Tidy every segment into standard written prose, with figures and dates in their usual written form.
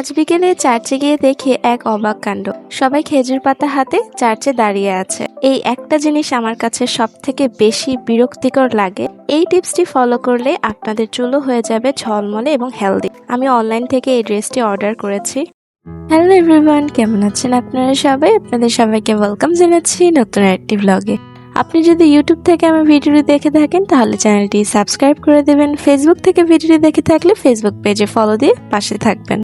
আজ বিকেলে চার্চে গিয়ে দেখি এক অবাক কাণ্ড। সবাই খেজুর পাতা হাতে চার্চে দাঁড়িয়ে আছে। এই একটা জিনিস আমার কাছে সব থেকে বেশি বিরক্তিকর লাগে। এই টিপসটি ফলো করলে আপনাদের চুলও হয়ে যাবে ঝলমলে এবং হেলদি। আমি অনলাইন থেকে এই ড্রেসটি অর্ডার করেছি। হ্যালো এভরিওয়ান, কেমন আছেন আপনারা সবাই? আপনাদের সবাইকে ওয়েলকাম জানাচ্ছি নতুন একটি ব্লগে। আপনি যদি ইউটিউব থেকে আমার ভিডিওটি দেখে থাকেন তাহলে চ্যানেলটি সাবস্ক্রাইব করে দেবেন। ফেসবুক থেকে ভিডিওটি দেখে থাকলে ফেসবুক পেজে ফলো দিয়ে পাশে থাকবেন।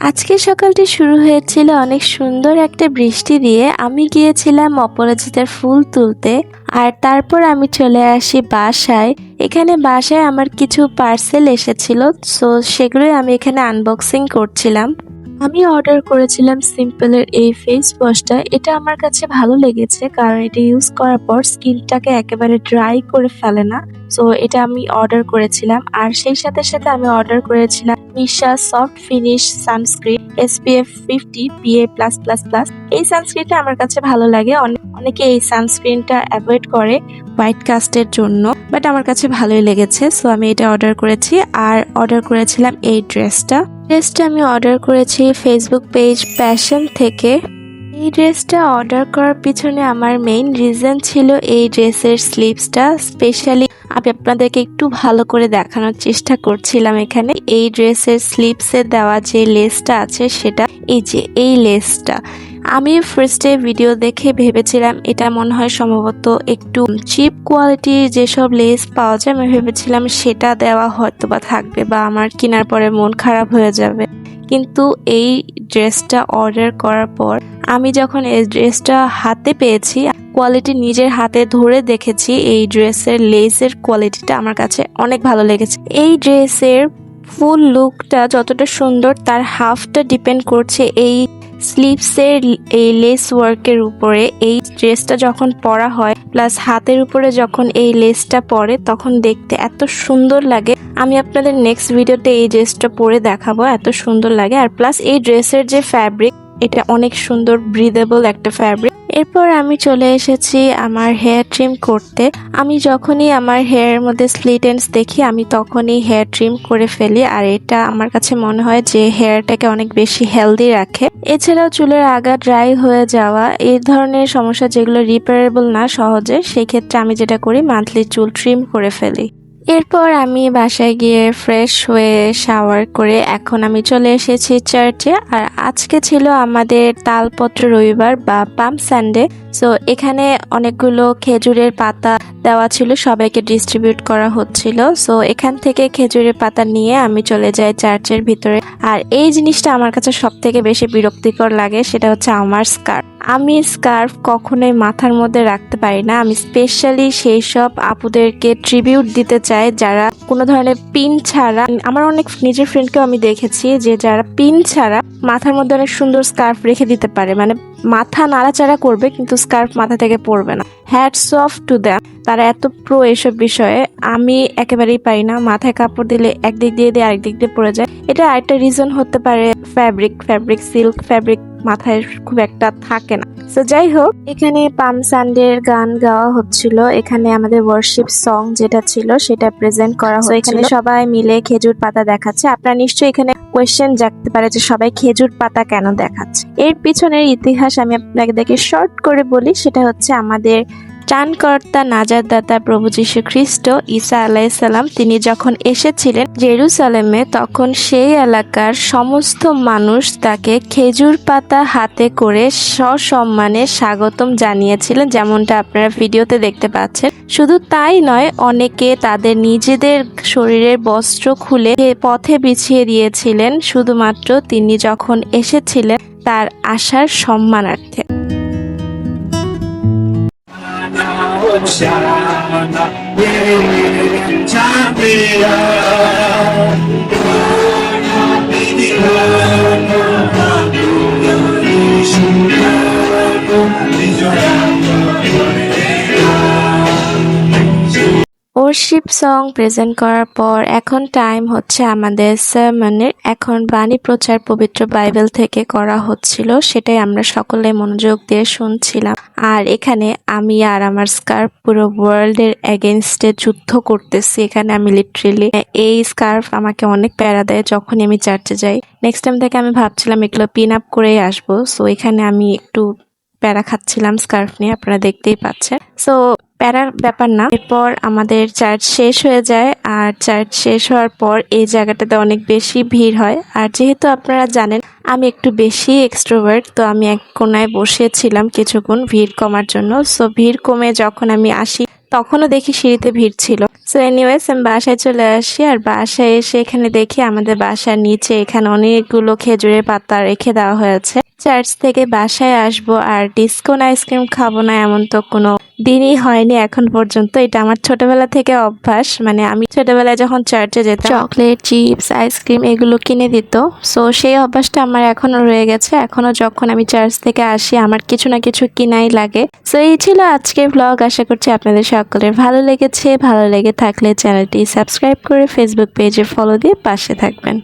আজকে সকালটি শুরু হয়েছিল অনেক সুন্দর একটা বৃষ্টি দিয়ে। আমি গিয়েছিলাম অপরাজিতার ফুল তুলতে, আর তারপর আমি চলে আসি বাসায়। এখানে বাসায় আমার কিছু পার্সেল এসেছিল, সো সেগুলোই আমি এখানে আনবক্সিং করছিলাম। আমি অর্ডার করেছিলাম সিম্পলের এই ফেস ওয়াশটা। এটা আমার কাছে ভালো লেগেছে কারণ এটা ইউজ করার পর স্কিনটাকে একেবারে ড্রাই করে ফেলে না। সো এটা আমি অর্ডার করেছিলাম। আর সেই সাথে সাথে আমি অর্ডার করেছিলাম Missha soft finish sunscreen SPF 50 PA+++। এই সানস্ক্রিনটা আমার কাছে ভালো লাগে। অনেকে এই সানস্ক্রিনটা অ্যাভয়েড করে হোয়াইট কাস্টের জন্য, বাট আমার কাছে ভালোই লেগেছে। সো আমি এটা অর্ডার করেছি। আর অর্ডার করেছিলাম এই ড্রেসটা আমি অর্ডার করেছি ফেসবুক পেজ প্যাশন থেকে। এই ড্রেসটা অর্ডার করার পিছনে আমার মেইন রিজন ছিল এই ড্রেসের স্লিভসটা। স্পেশালি আমি আপনাদেরকে একটু ভালো করে দেখানোর চেষ্টা করছিলাম। এখানে এই ড্রেসের স্লিভসে দেওয়া যে লেসটা আছে সেটা এই লেসটা আমি ফার্স্টে ভিডিও দেখে ভেবেছিলাম এটা মনে হয় সম্ভবত একটু চিপ কোয়ালিটির যেসব লেস পাওয়া যায়, আমি ভেবেছিলাম সেটা দেওয়া হয়তো বা থাকবে বা আমার কেনার পরে মন খারাপ হয়ে যাবে। কিন্তু এই ড্রেসটা অর্ডার করার পর আমি যখন এই ড্রেসটা হাতে পেয়েছি, কোয়ালিটি নিজের হাতে ধরে দেখেছি, এই ড্রেসের লেসের কোয়ালিটিটা আমার কাছে অনেক ভালো লেগেছে। এই ড্রেসের ফুল লুকটা যতটা সুন্দর তার হাফটা ডিপেন্ড করছে এই স্লিভসের এই লেস ওয়ার্কের উপরে। এই ড্রেসটা যখন পরা হয় প্লাস হাতের উপরে যখন এই লেসটা পরে তখন দেখতে এত সুন্দর লাগে। আমি আপনাদের নেক্সট ভিডিওতে এই ড্রেসটা পরে দেখাবো, এত সুন্দর লাগে। আর প্লাস এই ড্রেসের যে ফ্যাব্রিক, এটা অনেক সুন্দর ব্রিদেবল একটা ফ্যাব্রিক। এরপর আমি চলে এসেছি আমার হেয়ার ট্রিম করতে। আমি যখনই আমার হেয়ারের মধ্যে স্প্লিট এন্ডস দেখি আমি তখনই হেয়ার ট্রিম করে ফেলি। আর এটা আমার কাছে মনে হয় যে হেয়ারটাকে অনেক বেশি হেলদি রাখে। এছাড়াও চুলের আগা ড্রাই হয়ে যাওয়া, এই ধরনের সমস্যা যেগুলো রিপেয়ারেবল না সহজে, সেই ক্ষেত্রে আমি যেটা করি মান্থলি চুল ট্রিম করে ফেলি। এরপর আমি বাসায় গিয়ে ফ্রেশ হয়ে শাওয়ার করে এখন আমি চলে এসেছি চার্চে। আর আজকে ছিল আমাদের তালপত্র রবিবার বা পাম সানডে। সো এখানে অনেকগুলো খেজুরের পাতা দেওয়া ছিল, সবাইকে ডিস্ট্রিবিউট করা হচ্ছিল। সো এখান থেকে খেজুরের পাতা নিয়ে আমি চলে যাই চার্চের ভিতরে। আর এই জিনিসটা আমার কাছে সব থেকে বেশি বিরক্তিকর লাগে, সেটা হচ্ছে আমার স্কার্ফ। আমি স্কার্ফ কখনোই মাথার মধ্যে রাখতে পারি না। আমি স্পেশালি সেই সব আপুদেরকে ট্রিবিউট দিতে চাই যারা কোনো ধরনের পিন ছাড়া, আমার অনেক নিজের ফ্রেন্ডকেও আমি দেখেছি যে যারা পিন ছাড়া মাথার মধ্যে অনেক সুন্দর স্কার্ফ রেখে দিতে পারে, মানে মাথা নাড়াচাড়া করবে কিন্তু স্কার্ফ মাথা থেকে পড়বে না। হ্যাটস অফ টু দ্যাম, তারা এত প্রো এসব বিষয়ে। আমি একেবারেই পারি না, মাথায় কাপড় দিলে একদিক দিয়ে আরেক দিক দিয়ে পড়ে যায়। এটা আরেকটা রিজন হতে পারে ফ্যাব্রিক সিল্ক ফ্যাব্রিক মাথায় খুব একটা থাকে না। তো যাই হোক, এখানে পাম সানডের গান গাওয়া হচ্ছিল। এখানে আমাদের ওয়ার্শিপ সং যেটা ছিল সেটা প্রেজেন্ট করা হয়েছিল। এখানে সবাই মিলে খেজুর পাতা দেখাচ্ছে। আপনারা নিশ্চয়ই এখানে কোয়েশ্চেন জাগতে পারে যে সবাই খেজুর পাতা কেন দেখাচ্ছে। এর পিছনের ইতিহাস আমি আপনাদেরকে শর্ট করে বলি। সেটা হচ্ছে আমাদের ত্রাণকর্তা নাজাতদাতা প্রভু যীশু খ্রিস্ট ঈসা আলাইহিসসালাম, তিনি যখন এসেছিলেন জেরুসালেমে তখন সেই এলাকার সমস্ত মানুষ তাকে খেজুর পাতা হাতে করে সসম্মানে স্বাগতম জানিয়েছিলেন, যেমনটা আপনারা ভিডিওতে দেখতে পাচ্ছেন। শুধু তাই নয়, অনেকে তাদের নিজেদের শরীরের বস্ত্র খুলে পথে বিছিয়ে দিয়েছিলেন শুধুমাত্র তিনি যখন এসেছিলেন তার আসার সম্মানার্থে। ওর ওয়ার্শিপ সং প্রেজেন্ট করার পর এখন টাইম হচ্ছে আমাদের সারমনের। এখন বাণী প্রচার পবিত্র বাইবেল থেকে করা হচ্ছিল, সেটাই আমরা সকলে মনোযোগ দিয়ে শুনছিলাম। আর এখানে আমি আর আমার স্কার্ফ পুরো ওয়ার্ল্ডের এগেনস্টে যুদ্ধ করতেছি। এখানে আমি লিটারেলি এই স্কার্ফ আমাকে অনেক প্যারা দেয় যখনই আমি চার্চে যাই। নেক্সট টাইম থেকে আমি ভাবছিলাম এগুলো পিন আপ করেই আসবো। সো এখানে আমি একটু প্যারা খাচ্ছিলাম স্কার্ফ নিয়ে, আপনারা দেখতেই পাচ্ছেন। সো প্যারার ব্যাপার না। এরপর আমাদের চার্চ শেষ হয়ে যায়, আর চার্চ শেষ হওয়ার পর এই জায়গাটাতে অনেক বেশি ভিড় হয়। আর যেহেতু আপনারা জানেন আমি একটু বেশি এক্সট্রোভার্ট, তো আমি এক কোনায় বসেছিলাম কিছুক্ষণ ভিড় কমার জন্য। সো ভিড় কমে যখন আমি আসি তখনও দেখি সিঁড়িতে ভিড় ছিল। সো এনিওয়েজ আমি বাসায় চলে আসি, আর বাসায় এসে এখানে দেখি আমাদের বাসার নিচে এখানে অনেকগুলো খেজুরের পাতা রেখে দেওয়া হয়েছে। চার্চ থেকে বাসায় আসবো আর ডিসকোন আইসক্রিম খাবো না এমন তো কোনো দিনই হয়নি এখন পর্যন্ত। এটা আমার ছোটবেলা থেকে অভ্যাস, মানে আমি ছোটবেলায় যখন চার্চে যেতাম চকলেট, চিপস, আইসক্রিম এগুলো কিনে দিত। সো সেই অভ্যাসটা আমার এখনো রয়ে গেছে। এখনো যখন আমি চার্চ থেকে আসি আমার কিছু না কিছু কিনাই লাগে। সো এই ছিল আজকের ব্লগ। আশা করছি আপনাদের সকলের ভালো লেগেছে। ভালো লেগে থাকলে চ্যানেলটি সাবস্ক্রাইব করে ফেসবুক পেজে ফলো দিয়ে পাশে থাকবেন।